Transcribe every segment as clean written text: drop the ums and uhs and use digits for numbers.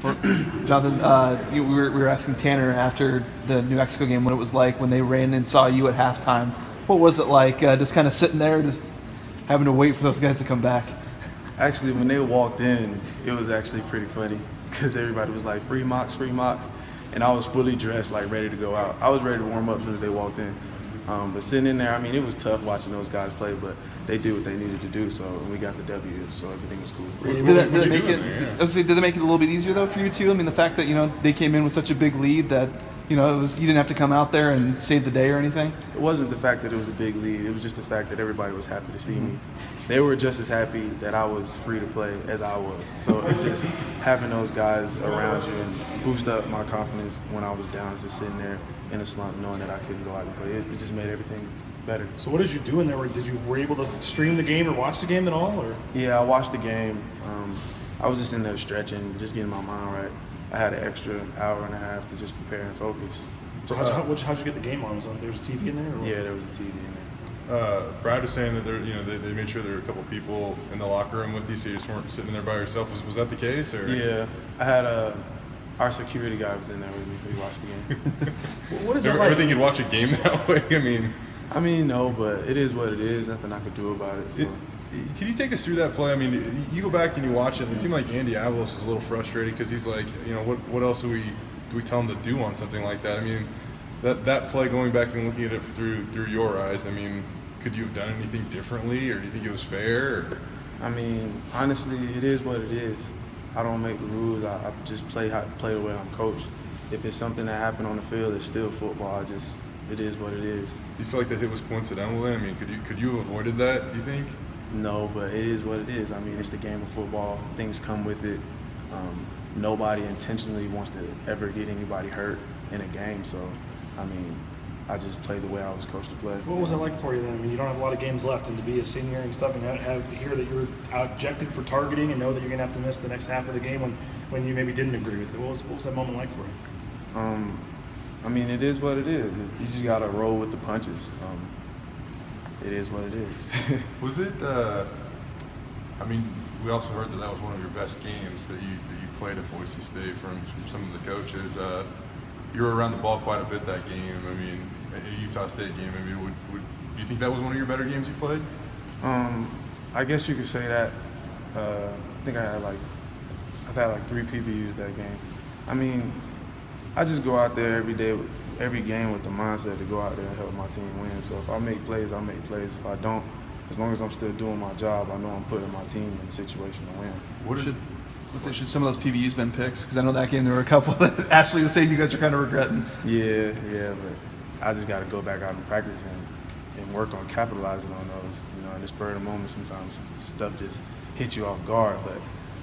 Well, Jonathan, we were asking Tanner after the New Mexico game what it was like when they ran and saw you at halftime. What was it like, just kind of sitting there, just having to wait for those guys to come back? Actually, when they walked in, it was actually pretty funny because everybody was like, free Mox, free Mox. And I was fully dressed, like ready to go out. I was ready to warm up as soon as they walked in. But sitting in there, I mean, it was tough watching those guys play, but they did what they needed to do, so we got the W, so everything was cool. Did it make it? Did it make it a little bit easier though for you too? I mean, the fact that they came in with such a big lead that it was you didn't have to come out there and save the day or anything. It wasn't the fact that it was a big lead. It was just the fact that everybody was happy to see me. They were just as happy that I was free to play as I was. So it's just having those guys around you and boost up my confidence when I was down, just sitting there in a slump, knowing that I couldn't go out and play. It just made everything better. So what did you do in there? Were you able to stream the game or watch the game at all? Or? Yeah, I watched the game. I was just in there stretching, just getting my mind right. I had an extra hour and a half to just prepare and focus. So how'd you get the game on? There was a TV in there? Or Yeah, there was a TV in there. Brad was saying that they made sure there were a couple people in the locker room with you, so you just weren't sitting there by yourself. Was that the case? Or? Yeah, I had our security guy was in there with me. We watched the game. What is it like? Everything you'd watch a game that way? I mean, no, but it is what it is. Nothing I could do about it. So. Can you take us through that play? I mean, you go back and you watch it, and it seemed like Andy Avalos was a little frustrated because he's like, what else do we tell him to do on something like that? I mean, that play, going back and looking at it through your eyes, I mean, could you have done anything differently, or do you think it was fair? Or? I mean, honestly, it is what it is. I don't make the rules. I just play the way I'm coached. If it's something that happened on the field, it's still football. It is what it is. Do you feel like that hit was coincidental? I mean, could you have avoided that, do you think? No, but it is what it is. I mean, it's the game of football. Things come with it. Nobody intentionally wants to ever get anybody hurt in a game. So, I mean, I just played the way I was coached to play. What was it like for you then? I mean, you don't have a lot of games left, and to be a senior and stuff, and hear that you were ejected for targeting, and know that you're gonna have to miss the next half of the game when you maybe didn't agree with it. What was that moment like for you? I mean, it is what it is. You just gotta roll with the punches. It is what it is. Was it? I mean, we also heard that was one of your best games that you played at Boise State from some of the coaches. You were around the ball quite a bit that game. I mean, a Utah State game. I mean, do you think that was one of your better games you played? I guess you could say that. I think I've had like 3 PBUs that game. I mean, I just go out there every day, every game with the mindset to go out there and help my team win. So if I make plays, I make plays. If I don't, as long as I'm still doing my job, I know I'm putting my team in a situation to win. Should some of those PBUs been picks? Because I know that game there were a couple that Ashley was saying you guys are kind of regretting. Yeah, but I just got to go back out and practice and work on capitalizing on those. In the spur of the moment, sometimes stuff just hits you off guard, but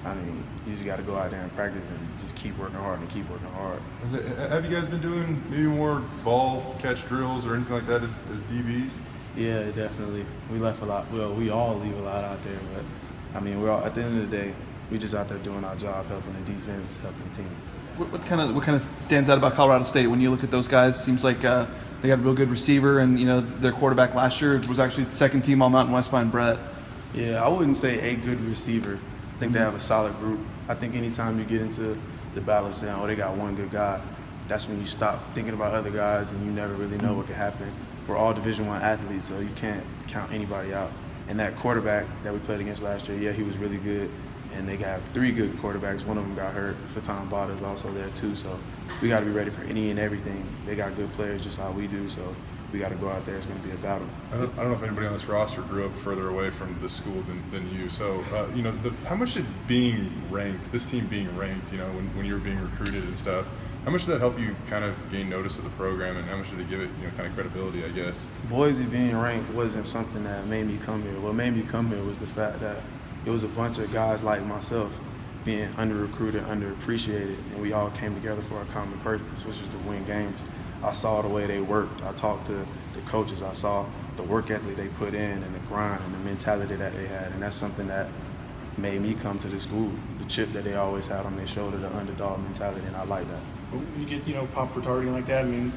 I mean, you just got to go out there and practice and just keep working hard and keep working hard. Have you guys been doing maybe more ball catch drills or anything like that as DBs? Yeah, definitely. We left a lot. Well, we all leave a lot out there, but I mean, we're all, at the end of the day, we just out there doing our job, helping the defense, helping the team. What kind of stands out about Colorado State when you look at those guys? Seems like they got a real good receiver, and their quarterback last year was actually the second team All Mountain West behind Brett. Yeah, I wouldn't say a good receiver. I think they have a solid group. I think anytime you get into the battle of saying, oh, they got one good guy, that's when you stop thinking about other guys and you never really know what could happen. We're all Division I athletes, so you can't count anybody out. And that quarterback that we played against last year, yeah, he was really good. And they have 3 good quarterbacks. One of them got hurt. Faton Bada is also there too. So we got to be ready for any and everything. They got good players just how we do. So we got to go out there. It's going to be a battle. I don't know if anybody on this roster grew up further away from this school than you. So, how much did this team being ranked, when you were being recruited and stuff, how much did that help you kind of gain notice of the program, and how much did it give it, kind of credibility, I guess? Boise being ranked wasn't something that made me come here. What made me come here was the fact that it was a bunch of guys like myself being under-recruited, underappreciated, and we all came together for a common purpose, which is to win games. I saw the way they worked. I talked to the coaches. I saw the work ethic they put in and the grind and the mentality that they had, and that's something that made me come to the school. The chip that they always had on their shoulder, the underdog mentality, and I like that. When you get popped for targeting like that, I mean,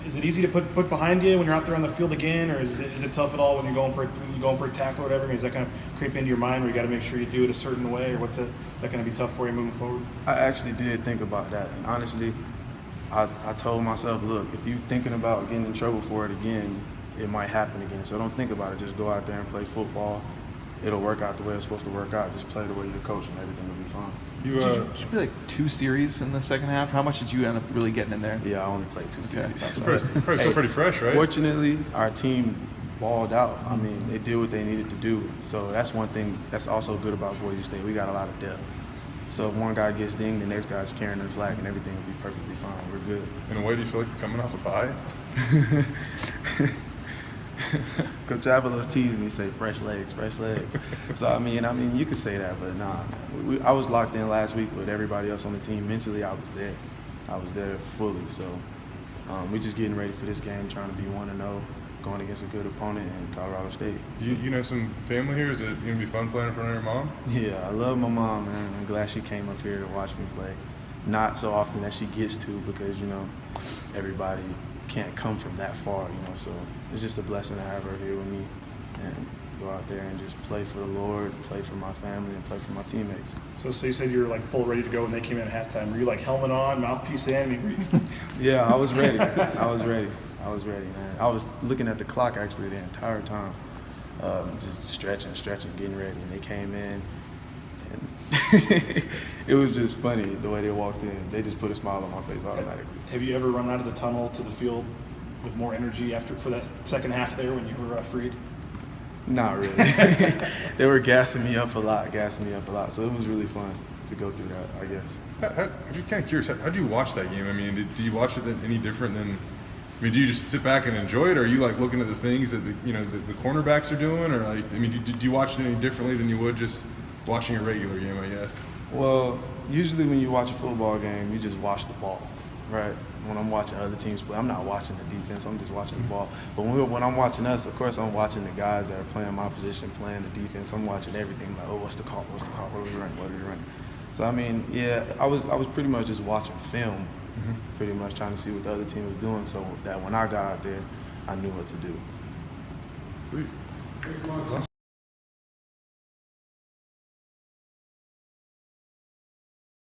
is it easy to put behind you when you're out there on the field again, or is it tough at all when you're going for a tackle or whatever? I mean, does that kind of creep into your mind where you got to make sure you do it a certain way, or what's that going to be tough for you moving forward? I actually did think about that, and honestly, I told myself, look, if you're thinking about getting in trouble for it again, it might happen again. So don't think about it. Just go out there and play football. It'll work out the way it's supposed to work out. Just play the way you're coaching. Everything will be fine. Did you play like 2 series in the second half? How much did you end up really getting in there? Yeah, I only played 2 series. that's Still pretty fresh, right? Fortunately, our team balled out. I mean, they did what they needed to do. So that's one thing that's also good about Boise State. We got a lot of depth. So if one guy gets dinged, the next guy's carrying the flag, and everything will be perfectly fine. We're good. In a way, do you feel like you're coming off a bye? Coach Avalos teased me, say fresh legs, fresh legs. So I mean, you could say that, but nah. I was locked in last week with everybody else on the team. Mentally, I was there fully. So we're just getting ready for this game, trying to be 1-0, going against a good opponent in Colorado State. You know some family here? Is it gonna be fun playing in front of your mom? Yeah, I love my mom, man. I'm glad she came up here to watch me play. Not so often that she gets to, because everybody can't come from that far, so it's just a blessing to have her here with me and go out there and just play for the Lord, play for my family, and play for my teammates. So you said you're like full ready to go when they came in at halftime. Were you like helmet on, mouthpiece in? I mean, were you... Yeah, I was ready. I was ready, man. I was looking at the clock actually the entire time, just stretching, getting ready, and they came in. And it was just funny the way they walked in. They just put a smile on my face automatically. Have you ever run out of the tunnel to the field with more energy for that second half there when you were freed? Not really. They were gassing me up a lot. So it was really fun to go through that, I guess. I'm just kind of curious. How do you watch that game? I mean, do you watch it any different than? I mean, do you just sit back and enjoy it, or are you like looking at the things that the cornerbacks are doing, or like, I mean, do you watch it any differently than you would just watching a regular game, I guess? Well, usually when you watch a football game, you just watch the ball, right? When I'm watching other teams play, I'm not watching the defense, I'm just watching the ball. But when I'm watching us, of course, I'm watching the guys that are playing my position, playing the defense. I'm watching everything, like, oh, what's the call? What are we running? So, I mean, yeah, I was pretty much just watching film, pretty much trying to see what the other team was doing, so that when I got out there, I knew what to do. Sweet. Thanks,